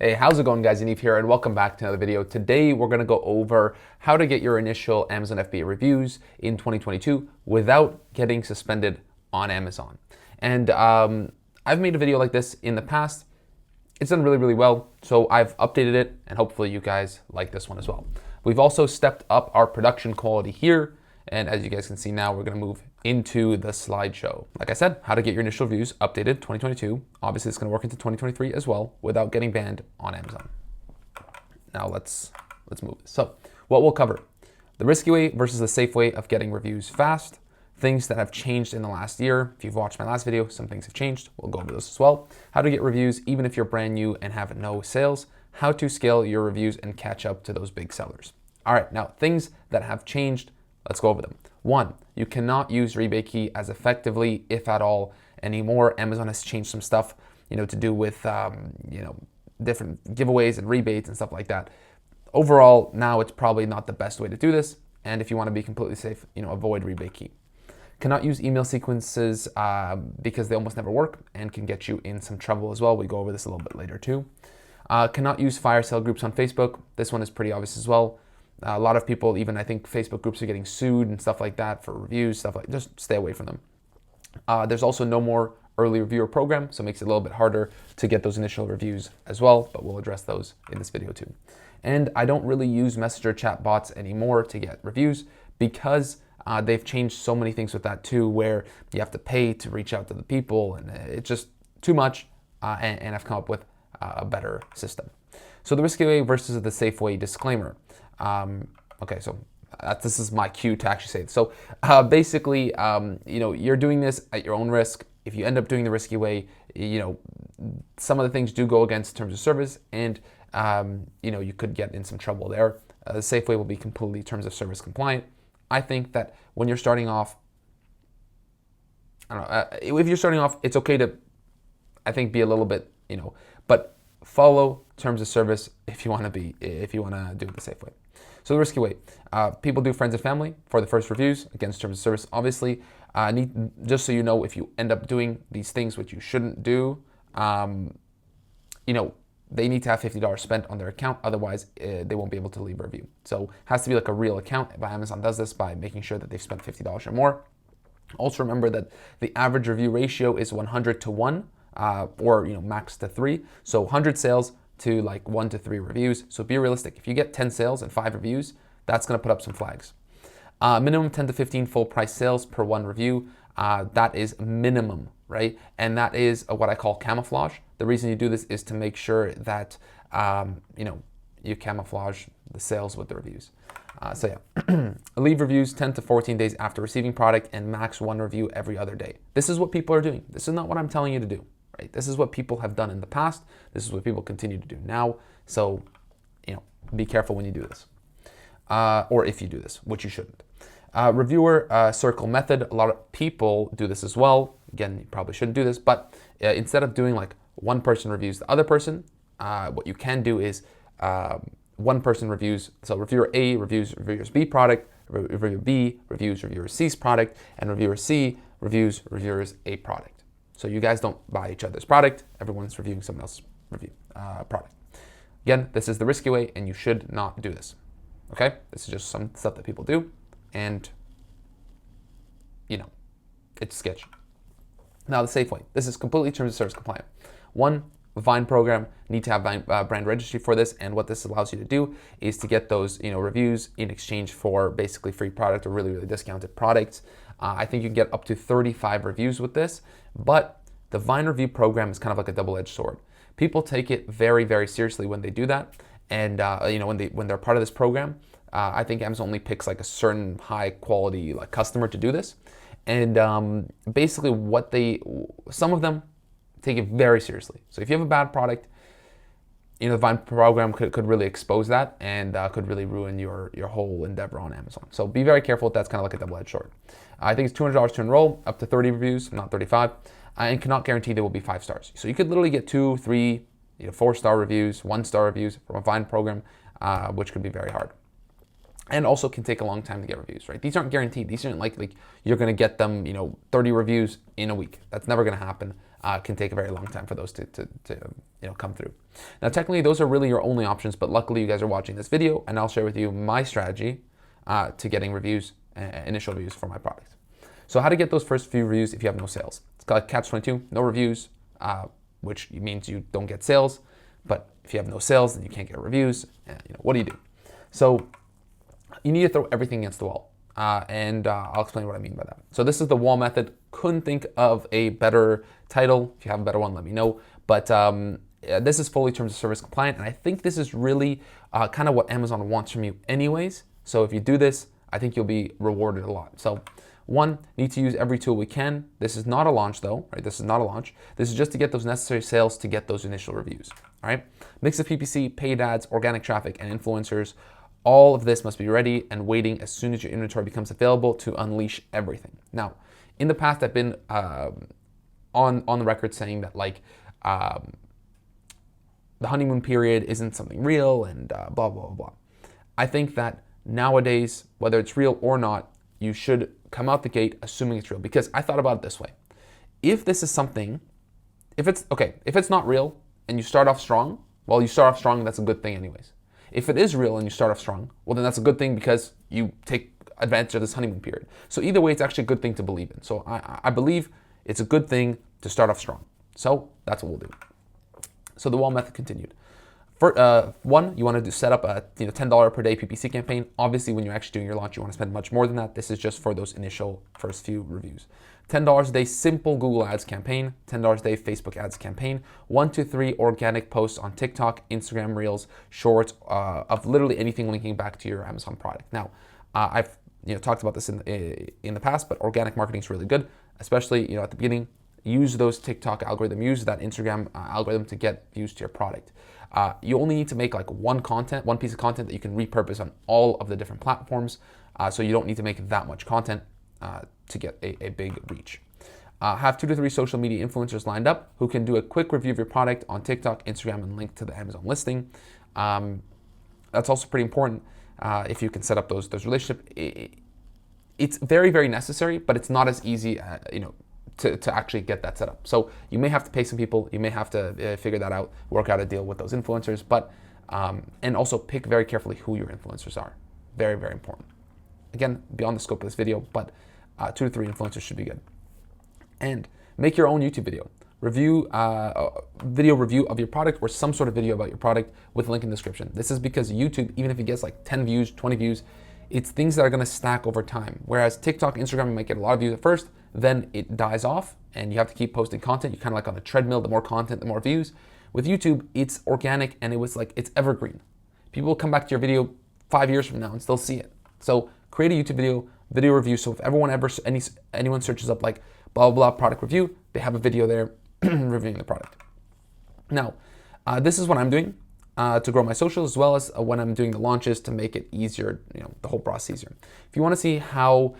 Hey, how's it going, guys? Yaniv here, and welcome back to another video. Today, we're going to go over how to get your initial Amazon FBA reviews in 2022 without getting suspended on Amazon. And I've made a video like this in the past. It's done really, really well, so I've updated it, and hopefully you guys like this one as well. We've also stepped up our production quality here, and as you guys can see now, we're going to move into the slideshow. Like I said, how to get your initial reviews updated 2022. Obviously, it's going to work into 2023 as well without getting banned on Amazon. Now let's move this. So what we'll cover: the risky way versus the safe way of getting reviews fast. Things that have changed in the last year. If you've watched my last video, some things have changed. We'll go over those as well. How to get reviews even if you're brand new and have no sales. How to scale your reviews and catch up to those big sellers. All right, now things that have changed. Let's go over them. One, you cannot use rebate key as effectively, if at all, anymore. Amazon has changed some stuff, to do with, different giveaways and rebates and stuff like that. Overall, now it's probably not the best way to do this. And if you want to be completely safe, avoid rebate key. Cannot use email sequences because they almost never work and can get you in some trouble as well. We go over this a little bit later too. Cannot use fire sale groups on Facebook. This one is pretty obvious as well. A lot of people, even I think Facebook groups are getting sued and stuff like that for reviews, just stay away from them. There's also no more early reviewer program, so it makes it a little bit harder to get those initial reviews as well, but we'll address those in this video too. And I don't really use Messenger chat bots anymore to get reviews because they've changed so many things with that too, where you have to pay to reach out to the people, and it's just too much, and I've come up with a better system. So the risky way versus the safe way disclaimer. This is my cue to actually say it. So basically, you're doing this at your own risk. If you end up doing the risky way, some of the things do go against terms of service, and you could get in some trouble there. The safe way will be completely terms of service compliant. I think that when you're starting off, if you're starting off, it's okay to, I think, be a little bit, but follow terms of service if you want to do it the safe way. So the risky way, people do friends and family for the first reviews against terms of service. Obviously, just so you know, if you end up doing these things which you shouldn't do, they need to have $50 spent on their account. Otherwise, they won't be able to leave a review. So it has to be like a real account. But Amazon does this by making sure that they've spent $50 or more. Also remember that the average review ratio is 100 to 1, or max to 3. So 100 sales to like 1 to 3 reviews. So be realistic. If you get 10 sales and 5 reviews, that's going to put up some flags. Minimum 10 to 15 full price sales per 1 review. That is minimum, right? And that is what I call camouflage. The reason you do this is to make sure that you camouflage the sales with the reviews. Leave reviews 10 to 14 days after receiving product and max 1 review every other day. This is what people are doing. This is not what I'm telling you to do, right? This is what people have done in the past. This is what people continue to do now. So, be careful when you do this, or if you do this, which you shouldn't. Reviewer circle method. A lot of people do this as well. Again, you probably shouldn't do this, but instead of doing like one person reviews the other person, what you can do is one person reviews. So reviewer A reviews reviewer's B product, reviewer B reviews reviewer C's product, and reviewer C reviews reviewer's A product. So you guys don't buy each other's product. Everyone's reviewing someone else's product. Again, this is the risky way, and you should not do this. Okay? This is just some stuff that people do, and it's sketchy. Now the safe way. This is completely terms of service compliant. One, Vine program, need to have brand registry for this, and what this allows you to do is to get those reviews in exchange for basically free product or really, really discounted products. I think you can get up to 35 reviews with this, but the Vine review program is kind of like a double-edged sword. People take it very, very seriously when they do that, and when they're part of this program. I think Amazon only picks like a certain high quality customer to do this, and basically some of them take it very seriously. So if you have a bad product, the Vine program could really expose that, and could really ruin your whole endeavor on Amazon. So be very careful. That's kind of like a double-edged sword. I think it's $200 to enroll, up to 30 reviews, not 35, and cannot guarantee they will be 5 stars. So you could literally get 2, 3, 4-star reviews, 1-star reviews from a Vine program, which could be very hard. And also can take a long time to get reviews, right? These aren't guaranteed. These aren't like you're going to get them, 30 reviews in a week. That's never going to happen. can take a very long time for those to come through. Now, technically, those are really your only options, but luckily you guys are watching this video, and I'll share with you my strategy to getting reviews, initial reviews for my product. So how to get those first few reviews if you have no sales. It's called catch-22, no reviews, which means you don't get sales. But if you have no sales, then you can't get reviews. What do you do? So you need to throw everything against the wall. I'll explain what I mean by that. So this is the wall method. Couldn't think of a better title. If you have a better one, let me know. But this is fully terms of service compliant. And I think this is really kind of what Amazon wants from you anyways. So if you do this, I think you'll be rewarded a lot. So one, need to use every tool we can. This is not a launch though, right? This is not a launch. This is just to get those necessary sales to get those initial reviews, all right? Mix of PPC, paid ads, organic traffic, and influencers. All of this must be ready and waiting as soon as your inventory becomes available to unleash everything. Now, in the past, I've been on the record saying that the honeymoon period isn't something real and blah, blah, blah. I think that nowadays, whether it's real or not, you should come out the gate assuming it's real, because I thought about it this way. If this is something, if it's not real and you start off strong, well, you start off strong, that's a good thing anyways. If it is real and you start off strong, well, then that's a good thing because you take advantage of this honeymoon period. So either way, it's actually a good thing to believe in. So I believe it's a good thing to start off strong. So that's what we'll do. So the wall method continued. For, one, you want to set up a $10 per day PPC campaign. Obviously, when you're actually doing your launch, you want to spend much more than that. This is just for those initial first few reviews. $10 a day simple Google Ads campaign, $10 a day Facebook Ads campaign, 1 to 3 organic posts on TikTok, Instagram Reels, Shorts, of literally anything linking back to your Amazon product. Now, I've talked about this in the past, but organic marketing is really good, especially at the beginning. Use those TikTok algorithm, use that Instagram algorithm to get views to your product. You only need to make one piece of content that you can repurpose on all of the different platforms. So you don't need to make that much content to get a big reach. Have 2 to 3 social media influencers lined up who can do a quick review of your product on TikTok, Instagram, and link to the Amazon listing. That's also pretty important if you can set up those relationships. It's very, very necessary, but it's not as easy, to actually get that set up. So you may have to pay some people, you may have to figure that out, work out a deal with those influencers, but and also pick very carefully who your influencers are. Very, very important. Again, beyond the scope of this video, but 2 to 3 influencers should be good. And make your own YouTube video. Video review of your product or some sort of video about your product with a link in the description. This is because YouTube, even if it gets 10 views, 20 views, it's things that are going to stack over time. Whereas TikTok, Instagram, you might get a lot of views at first, then it dies off and you have to keep posting content. You're kind of like on a treadmill, the more content, the more views. With YouTube, it's organic and it's evergreen. People will come back to your video 5 years from now and still see it. So create a YouTube video review. So if anyone searches up blah, blah, blah product review, they have a video there reviewing the product. Now, this is what I'm doing to grow my socials, as well as when I'm doing the launches to make it easier, the whole process easier. If you want to see how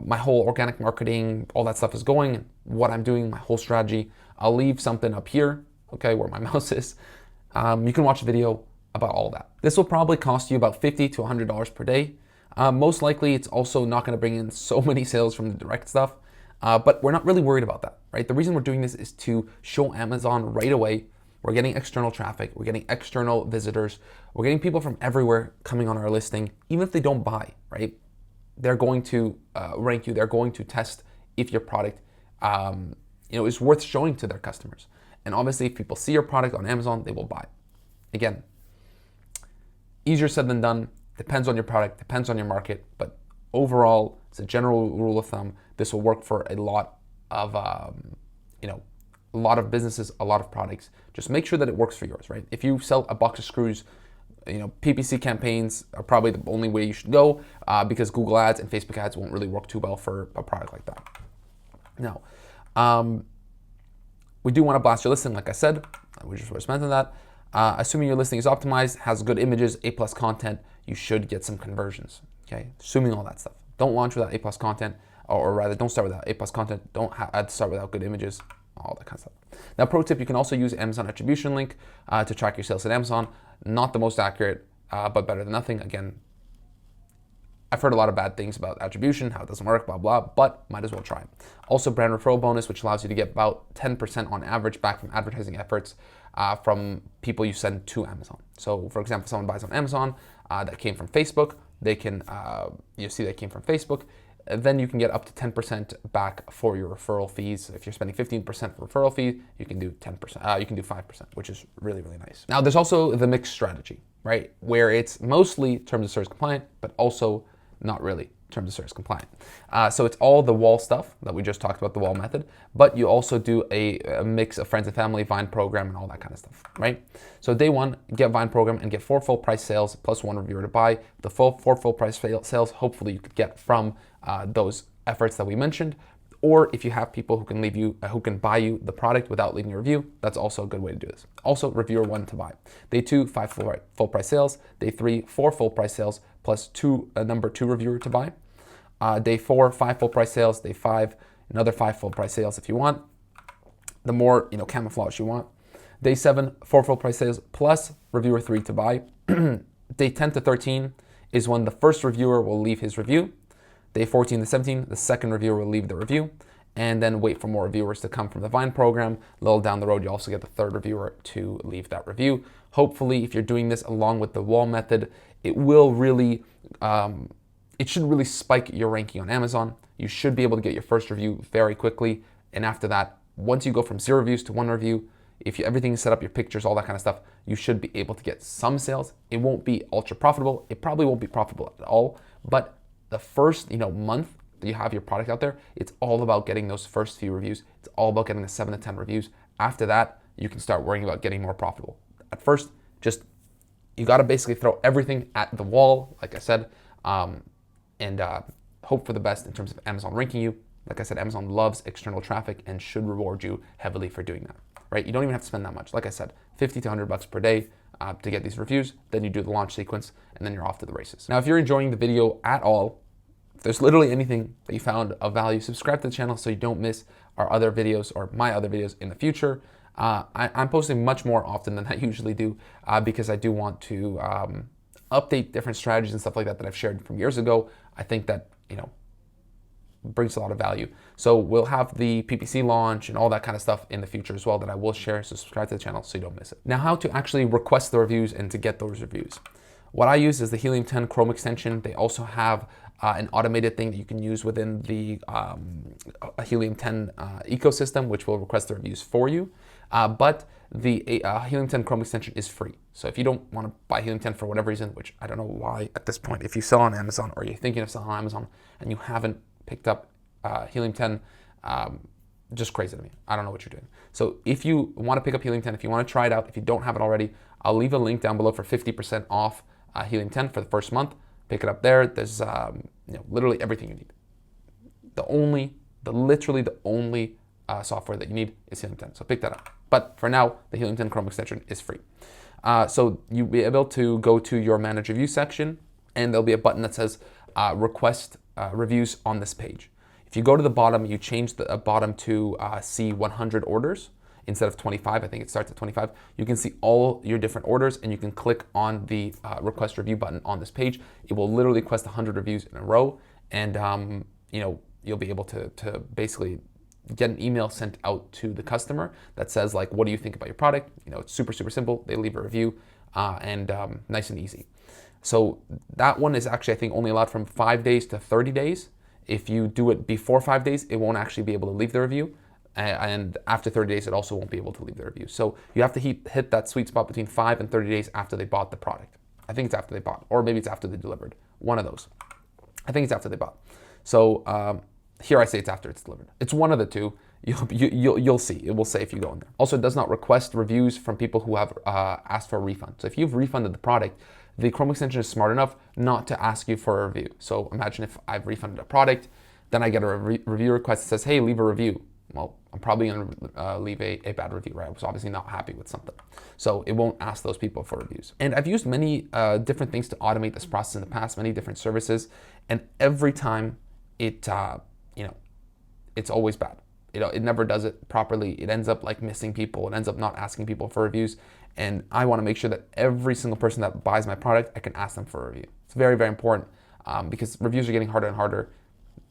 my whole organic marketing, all that stuff is going, what I'm doing, my whole strategy, I'll leave something up here, okay, where my mouse is. You can watch a video about all that. This will probably cost you about $50 to $100 per day. Most likely, it's also not going to bring in so many sales from the direct stuff, but we're not really worried about that, right? The reason we're doing this is to show Amazon right away we're getting external traffic, we're getting external visitors, we're getting people from everywhere coming on our listing, even if they don't buy, right? They're going to rank you, they're going to test if your product is worth showing to their customers. And obviously, if people see your product on Amazon, they will buy. Again, easier said than done, depends on your product, depends on your market, but overall, it's a general rule of thumb. This will work for a lot of, a lot of businesses, a lot of products. Just make sure that it works for yours, right? If you sell a box of screws, PPC campaigns are probably the only way you should go because Google Ads and Facebook Ads won't really work too well for a product like that. Now, we do want to blast your listing, like I said. We just mentioned that. Assuming your listing is optimized, has good images, A+ content, you should get some conversions, okay? Assuming all that stuff. Don't launch without A+ content, or rather, don't start without A+ content. Don't start without good images, all that kind of stuff. Now, pro tip, you can also use Amazon attribution link to track your sales at Amazon. Not the most accurate, but better than nothing. Again, I've heard a lot of bad things about attribution, how it doesn't work, blah, blah, but might as well try it. Also, brand referral bonus, which allows you to get about 10% on average back from advertising efforts from people you send to Amazon. So for example, if someone buys on Amazon that came from Facebook, they can, you see they came from Facebook, then you can get up to 10% back for your referral fees. If you're spending 15% for referral fee, you can do 10%, you can do 5%, which is really, really nice. Now there's also the mixed strategy, right? Where it's mostly terms of service compliant, but also not really terms of service compliant. So it's all the wall stuff that we just talked about, the wall method, but you also do a mix of friends and family, Vine program, and all that kind of stuff, right? So day one, get Vine program and get 4 full price sales plus 1 reviewer to buy. The 4 full price sales, hopefully you could get from those efforts that we mentioned. Or if you have people who can leave you, who can buy you the product without leaving a review, that's also a good way to do this. Also, reviewer 1 to buy. Day 2, 5 full price sales. Day 3, 4 full price sales plus number 2 reviewer to buy. Day 4, 5 full price sales. Day 5, another 5 full price sales if you want. The more camouflage you want. Day 7, 4 full price sales plus reviewer 3 to buy. Day 10 to 13 is when the first reviewer will leave his review. Day 14 to 17, the second reviewer will leave the review, and then wait for more reviewers to come from the Vine program. A little down the road, you also get the third reviewer to leave that review. Hopefully, if you're doing this along with the wall method, it will really, it should really spike your ranking on Amazon. You should be able to get your first review very quickly, and after that, once you go from 0 reviews to 1 review, if everything is set up, your pictures, all that kind of stuff, you should be able to get some sales. It won't be ultra profitable. It probably won't be profitable at all, but the first month that you have your product out there, it's all about getting those first few reviews. It's all about getting the 7 to 10 reviews. After that, you can start worrying about getting more profitable. At first, you got to basically throw everything at the wall, like I said, and hope for the best in terms of Amazon ranking you. Like I said, Amazon loves external traffic and should reward you heavily for doing that, right? You don't even have to spend that much. Like I said, 50 to 100 bucks per day to get these reviews. Then you do the launch sequence, and then you're off to the races. Now, if you're enjoying the video at all, if there's literally anything that you found of value, subscribe to the channel so you don't miss our other videos or my other videos in the future. I'm posting much more often than I usually do because I do want to update different strategies and stuff like that I've shared from years ago. I think that, brings a lot of value. So we'll have the PPC launch and all that kind of stuff in the future as well that I will share. So subscribe to the channel so you don't miss it. Now, how to actually request the reviews and to get those reviews. What I use is the Helium 10 Chrome extension. They also have an automated thing that you can use within the Helium 10 ecosystem, which will request the reviews for you. But the Helium 10 Chrome extension is free. So if you don't want to buy Helium 10 for whatever reason, which I don't know why at this point, if you sell on Amazon or you're thinking of selling on Amazon and you haven't picked up Helium 10, just crazy to me. I don't know what you're doing. So if you want to pick up Helium 10, if you want to try it out, if you don't have it already, I'll leave a link down below for 50% off Helium 10 for the first month. Pick it up there. There's literally everything you need. Literally the only software that you need is Helium 10. So pick that up. But for now, the Helium 10 Chrome extension is free. So you'll be able to go to your manage review section, and there'll be a button that says request reviews on this page. If you go to the bottom, you change the bottom to see 100 orders instead of 25. I think it starts at 25. You can see all your different orders, and you can click on the request review button on this page. It will literally request 100 reviews in a row, and you'll be able to basically get an email sent out to the customer that says, like, what do you think about your product? It's super, super simple. They leave a review and nice and easy. So that one is actually, I think, only allowed from 5 days to 30 days. If you do it before 5 days, it won't actually be able to leave the review. And after 30 days, it also won't be able to leave the review. So you have to hit that sweet spot between 5 and 30 days after they bought the product. I think it's after they bought, or maybe it's after they delivered. One of those. I think it's after they bought. So here I say it's after it's delivered. It's one of the two. You'll see. It will say if you go in there. Also, it does not request reviews from people who have asked for a refund. So if you've refunded the product, the Chrome extension is smart enough not to ask you for a review. So imagine if I've refunded a product, then I get a review request that says, hey, leave a review. Well, I'm probably going to leave a bad review, right? I was obviously not happy with something. So it won't ask those people for reviews. And I've used many different things to automate this process in the past, many different services. And every time it's always bad. It never does it properly. It ends up like missing people. It ends up not asking people for reviews. And I want to make sure that every single person that buys my product, I can ask them for a review. It's very, very important. because reviews are getting harder and harder.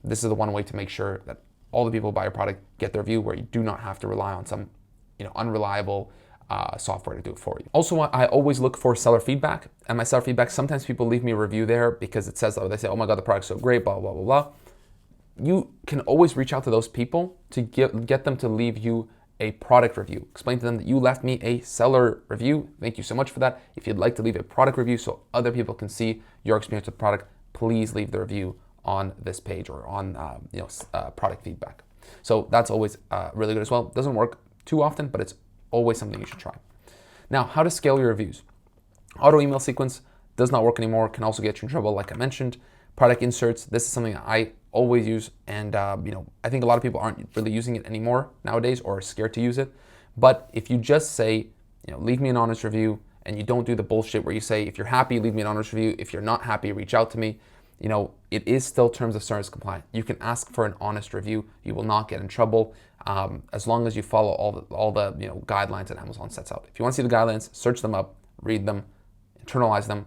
This is the one way to make sure that all the people who buy your product get their review, where you do not have to rely on some unreliable software to do it for you. Also, I always look for seller feedback. And my seller feedback, sometimes people leave me a review there because it says, they say, oh my God, the product's so great, blah, blah, blah, blah. You can always reach out to those people to get them to leave you a product review. Explain to them that you left me a seller review. Thank you so much for that. If you'd like to leave a product review so other people can see your experience with the product, please leave the review on this page or on product feedback. So that's always really good as well. It doesn't work too often, but it's always something you should try. Now, how to scale your reviews. Auto email sequence does not work anymore, can also get you in trouble, like I mentioned. Product inserts, this is something I always use, and I think a lot of people aren't really using it anymore nowadays or are scared to use it. But if you just say, leave me an honest review, and you don't do the bullshit where you say, if you're happy, leave me an honest review. If you're not happy, reach out to me. It is still terms of service compliant. You can ask for an honest review. You will not get in trouble as long as you follow all the guidelines that Amazon sets out. If you want to see the guidelines, search them up, read them, internalize them.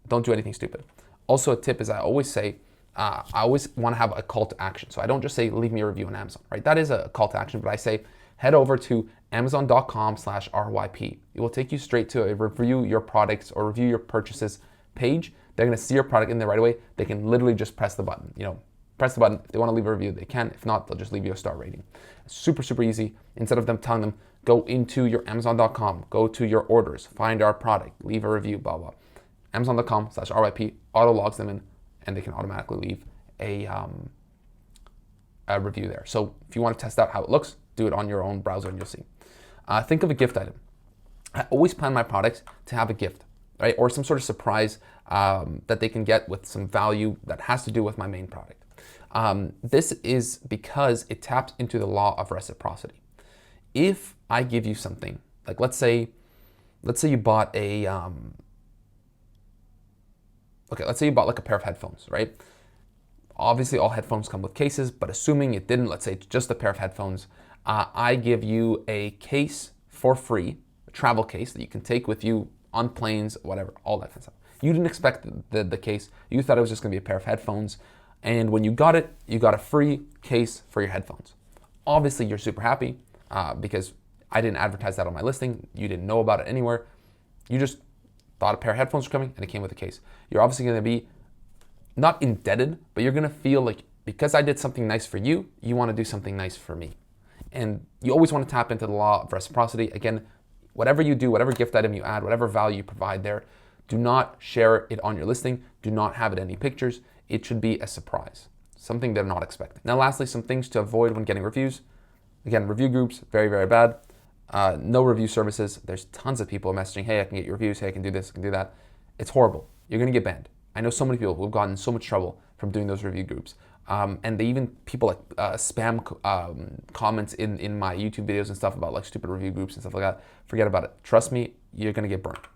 Don't do anything stupid. Also, a tip is I always say, I always want to have a call to action. So I don't just say, leave me a review on Amazon, right? That is a call to action, but I say, head over to amazon.com/RYP. It will take you straight to a review your products or review your purchases page. They're going to see your product in there right away. They can literally just press the button. Press the button. If they want to leave a review, they can. If not, they'll just leave you a star rating. Super, super easy. Instead of them telling them, go into your amazon.com, go to your orders, find our product, leave a review, blah, blah. Amazon.com/RYP auto logs them in, and they can automatically leave a review there. So if you want to test out how it looks, do it on your own browser and you'll see. Think of a gift item. I always plan my products to have a gift, right? Or some sort of surprise that they can get with some value that has to do with my main product. This is because it taps into the law of reciprocity. If I give you something, like let's say you bought let's say you bought like a pair of headphones, right? Obviously all headphones come with cases, but assuming it didn't, let's say it's just a pair of headphones, I give you a case for free, a travel case that you can take with you on planes, whatever, all that kind of stuff. You didn't expect the case. You thought it was just gonna be a pair of headphones. And when you got it, you got a free case for your headphones. Obviously you're super happy because I didn't advertise that on my listing. You didn't know about it anywhere. You just thought a pair of headphones were coming and it came with a case. You're obviously gonna be not indebted, but you're gonna feel like because I did something nice for you, you wanna do something nice for me. And you always wanna tap into the law of reciprocity. Again, whatever you do, whatever gift item you add, whatever value you provide there, do not share it on your listing. Do not have it in any pictures. It should be a surprise, something they're not expecting. Now, lastly, some things to avoid when getting reviews. Again, review groups, very, very bad. No review services. There's tons of people messaging, hey, I can get your reviews. Hey, I can do this, I can do that. It's horrible. You're gonna get banned. I know so many people who have gotten in so much trouble from doing those review groups. And they even, people like spam comments in my YouTube videos and stuff about like stupid review groups and stuff like that. Forget about it. Trust me, you're gonna get burned.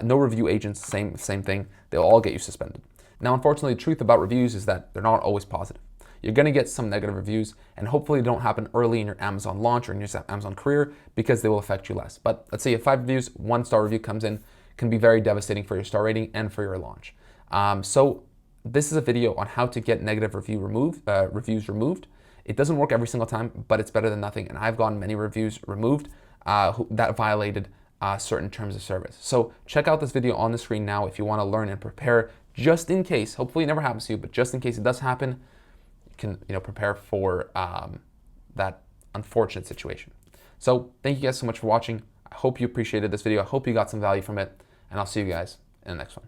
No review agents, same thing. They'll all get you suspended. Now, unfortunately, the truth about reviews is that they're not always positive. You're gonna get some negative reviews, and hopefully they don't happen early in your Amazon launch or in your Amazon career because they will affect you less. But let's say you have 5 reviews, 1-star review comes in, can be very devastating for your star rating and for your launch. So this is a video on how to get negative reviews removed. It doesn't work every single time, but it's better than nothing. And I've gotten many reviews removed that violated certain terms of service. So check out this video on the screen now if you want to learn and prepare just in case. Hopefully it never happens to you, but just in case it does happen, you can prepare for that unfortunate situation. So thank you guys so much for watching. I hope you appreciated this video. I hope you got some value from it, and I'll see you guys in the next one.